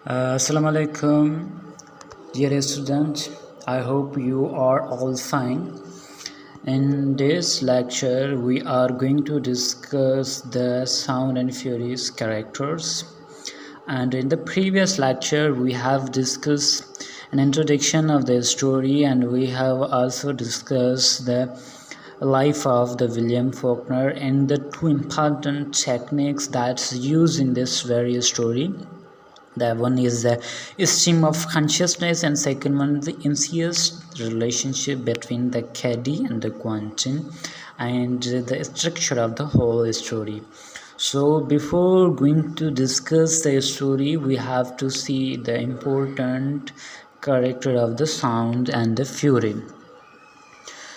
Assalamu alaikum, dear students. I hope you are all fine. In this lecture, we are going to discuss the Sound and Fury's characters. And in the previous lecture, we have discussed an introduction of the story, and we have also discussed the life of the William Faulkner and the two important techniques that's used in this very story. The one is the stream of consciousness, and second one the insidious relationship between the Caddy and the Quentin, and the structure of the whole story. So before going to discuss the story, we have to see the important character of the Sound and the Fury.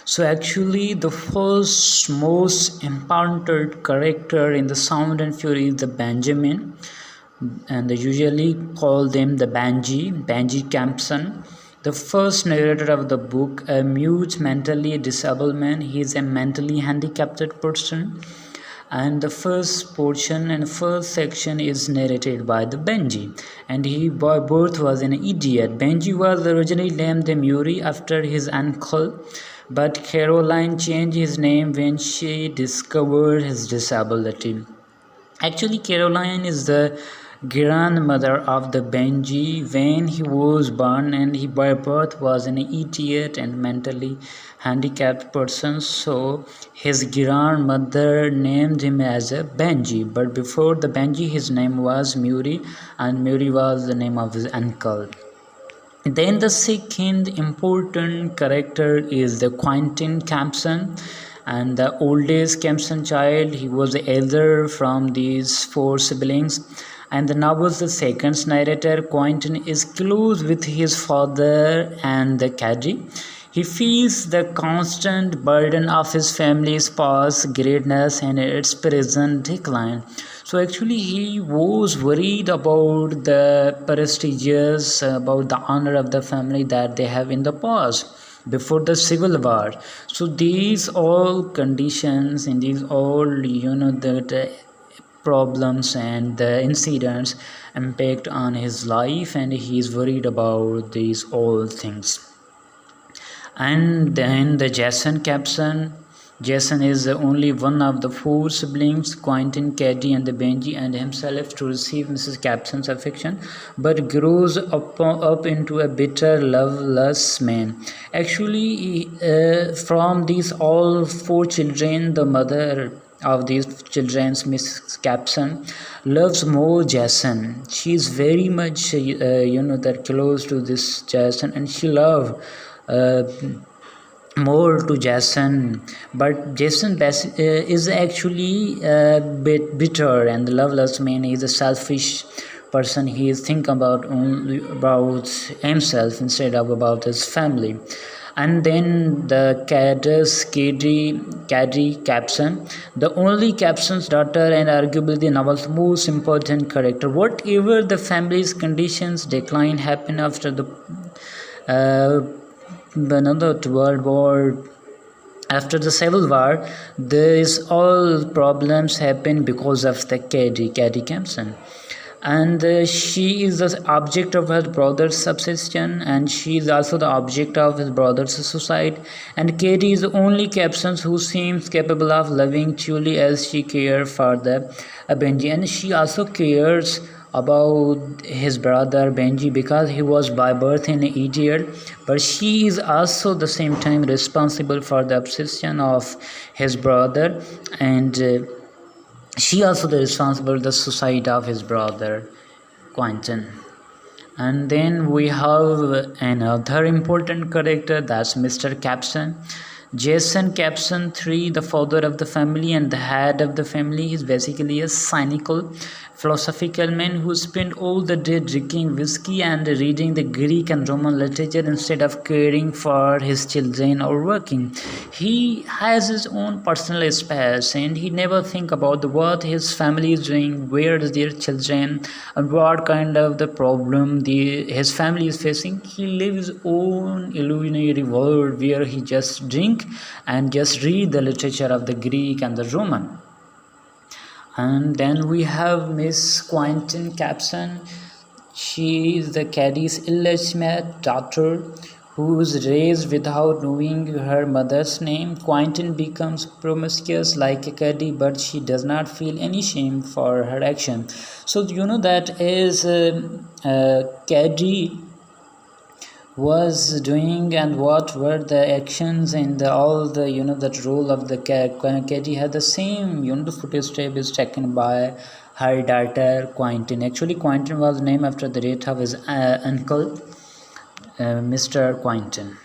So actually the first most important character in the Sound and Fury is the Benjamin, and they usually call them the Benjy Compson, the first narrator of the book, a mute, mentally disabled man. He is a mentally handicapped person, and the first portion and first section is narrated by the Benjy, and he by birth was an idiot. Benjy was originally named the Murray after his uncle, but Caroline changed his name when she discovered his disability. Actually, Caroline is the grandmother of the Benjy when he was born, and he by birth was an idiot and mentally handicapped person, so his grandmother named him as a Benjy. But before the Benjy, his name was Murray, and Murray was the name of his uncle. Then the second important character is the Quentin Compson, and the oldest Compson child. He was the elder from these four siblings, and the novel's the second narrator. Quentin is close with his father and the Caddy. He feels the constant burden of his family's past greatness and its present decline. So actually he was worried about the prestigious, about the honor of the family that they have in the past before the civil war. So these all conditions and these all the problems and the incidents impact on his life, and he is worried about these all things. And then the Jason is the only one of the four siblings, Quentin, Caddy, and the Benjy, and himself to receive Mrs. Compson's affection, but grows up into a bitter, loveless man. Actually, from these all four children, the mother of these children, Miss Compson, loves more Jason. She is very much, that close to this Jason, and she loves more to Jason, but Jason is actually a bit bitter and loveless man. He is a selfish person. He is thinking about only about himself instead of about his family. And then the Caddy Compson, the only Compson's daughter and arguably the novel's most important character. Whatever the family's conditions decline happen after the another world war, after the civil war, these all problems happen because of the Caddy Compson, and she is the object of her brother's subsistence, and she is also the object of his brother's suicide. And Caddy is the only Compson who seems capable of loving truly as she cares for the Benjy, and she also cares about his brother Benjy because he was by birth an idiot, but she is also the same time responsible for the obsession of his brother, and she also the responsible the suicide of his brother Quentin. And then we have another important character, that's Mr. Compson. Jason Compson III, the father of the family and the head of the family, is basically a cynical, philosophical man who spent all the day drinking whiskey and reading the Greek and Roman literature instead of caring for his children or working. He has his own personal space, and he never think about what his family is doing, where is their children, and what kind of the problem his family is facing. He lives his own illusionary world where he just drink and just read the literature of the Greek and the Roman. And then we have Miss Quentin Compson. She is the Caddy's illegitimate daughter who is raised without knowing her mother's name. Quentin becomes promiscuous like a Caddy, but she does not feel any shame for her action. So you know that is Caddy was doing and what were the actions and all the that role of the Caddy had the same the footage tape is taken by her daughter Quentin. Actually, Quentin was named after the death of his uncle, Mr. Quentin.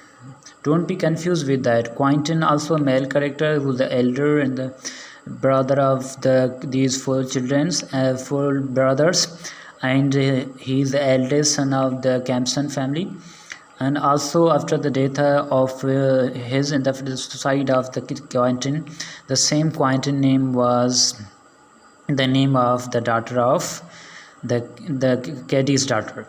Don't be confused with that. Quentin also a male character who's the elder and the brother of these four brothers, and he is the eldest son of the Compson family. And also after the death of his in the side of the Quentin, the same Quentin name was the name of the daughter of the Caddy's daughter.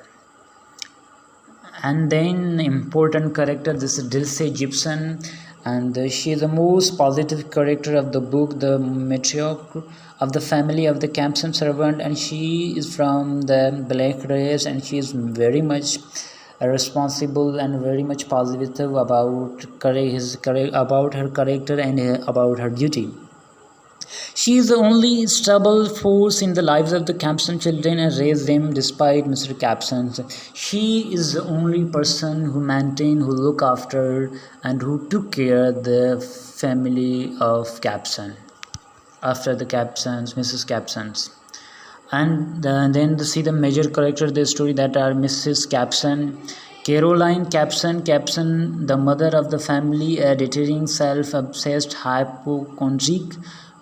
And then important character, this is Dilsey Gibson, and she is the most positive character of the book, the matriarch of the family of the Compson servant, and she is from the black race, and she is very much responsible and very much positive about about her character and about her duty. She is the only stable force in the lives of the Compson children and raised them despite Mr. Compson. She is the only person who maintained, who looked after, and who took care of the family of Compson after the Compsons, Mrs. Compsons. And then see the major character of the story that are Mrs. Compson, Caroline Compson, the mother of the family, a deterring, self-obsessed hypochondriac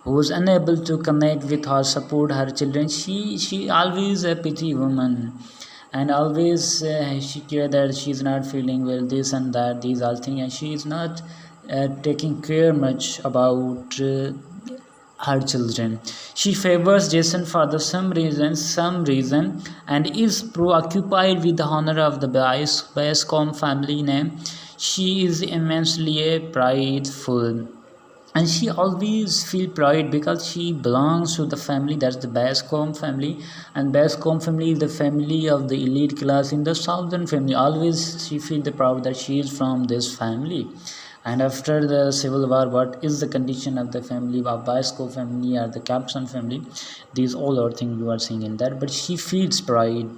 who was unable to connect with or support her children. She always a pity woman, and always she care that she is not feeling well, this and that, these all things, and she is not taking care much about her children. She favors Jason for the some reason, and is preoccupied with the honor of the Bascom family name. She is immensely prideful, and she always feel pride because she belongs to the family, that's the Bascom family, and Bascom family is the family of the elite class in the southern family. Always she feel the proud that she is from this family. And after the civil war, what is the condition of the family of Basco family or the Compson family? These all are things you are seeing in that, but she feels pride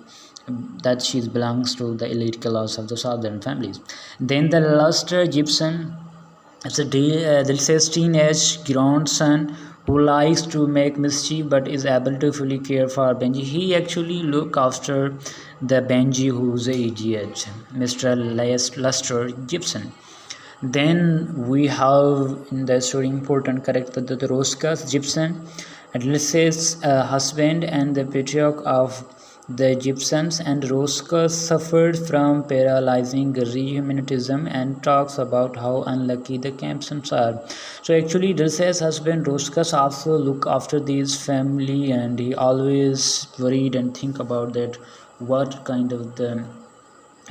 that she belongs to the elite class of the southern families. Then the Luster Gibson, it's a Dilsey's teenage grandson who likes to make mischief but is able to fully care for Benjy. He actually look after the Benjy who's an idiot, Mr. Luster Gibson. Then we have in the story important character the Roscas Gibson, Dilsey's husband and the patriarch of the Gibsons, and Roscas suffered from paralyzing rheumatism and talks about how unlucky the Compsons are. So actually Dilsey's husband Roscas also look after these family, and he always worried and think about that what kind of the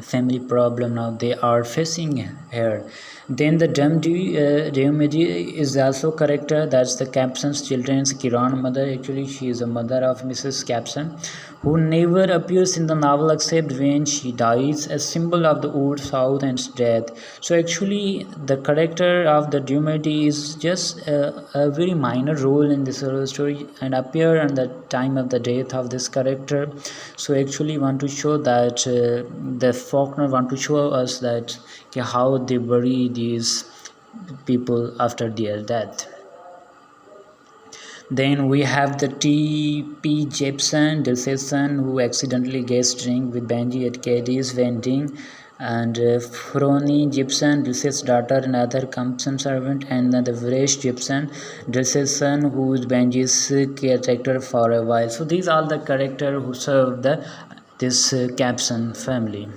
family problem now they are facing here. Then the Demedy is also character, that's the Compson's children's grandmother. Actually she is a mother of Mrs. Compson, who never appears in the novel except when she dies, a symbol of the old south and death. So actually the character of the Demedy is just a very minor role in this story and appear on the time of the death of this character. So actually want to show that the Faulkner want to show us that how they bury these people after their death. Then we have the T.P. Jepson, Dilsey's son, who accidentally gets drink with Benjy at Caddy's wedding, and Froni Gibson, Dilsey's daughter, another Compson servant, and the Vresh Gibson, Dilsey's son, who is Benjy's caretaker for a while. So these are the characters who serve this Compson family.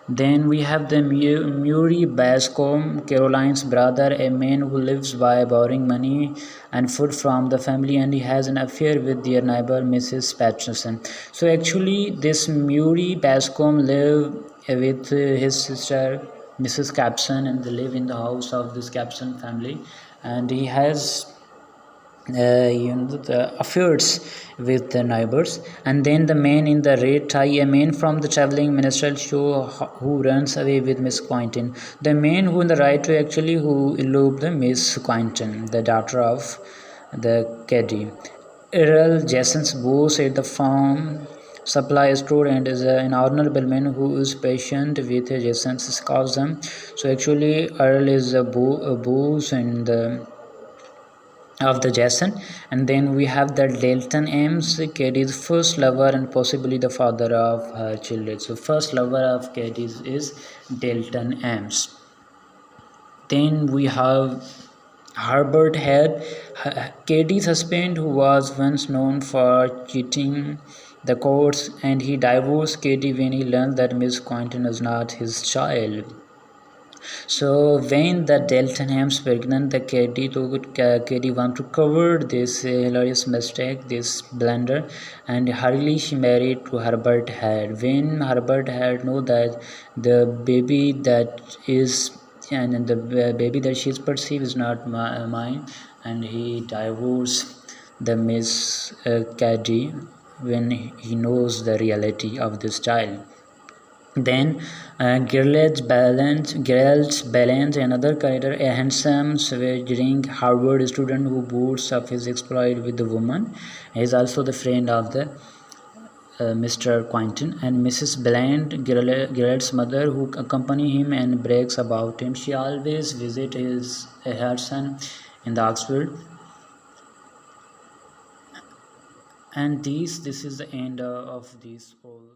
Then we have the Murray Bascom, Caroline's brother, a man who lives by borrowing money and food from the family, and he has an affair with their neighbor Mrs. Patterson. So actually this Murray Bascom live with his sister Mrs. Compson, and they live in the house of this Compson family, and he has the affairs with the neighbors. And then the man in the red tie, a man from the traveling minstrel show who runs away with Miss Quentin. The man who in the right way actually who eloped the Miss Quentin, the daughter of the Caddy. Earl Jason's boss at the farm supply store and is an honorable man who is patient with Jason's cousin. So actually Earl is a boss and of the Jason. And then we have the Dalton Ames, Caddy's first lover and possibly the father of her children. So first lover of Caddy's is Dalton Ames. Then we have Herbert Head, Caddy's husband, who was once known for cheating the courts, and he divorced Caddy when he learned that Miss Quentin was not his child. So when the Daltonhams pregnant, the Caddy want to cover this hilarious mistake, this blunder, and hurriedly she married to Herbert Head. When Herbert Head know that the baby that is and the baby that she is perceived is not mine, and he divorced the Miss Caddy when he knows the reality of this child. Then Gerald's Balance, another character, a handsome, swaggering Harvard student who boasts of his exploit with the woman. He is also the friend of the Mr. Quentin. And Mrs. Bland, Gerald's mother, who accompany him and brags about him. She always visits her son in the Oxford. And this is the end of this whole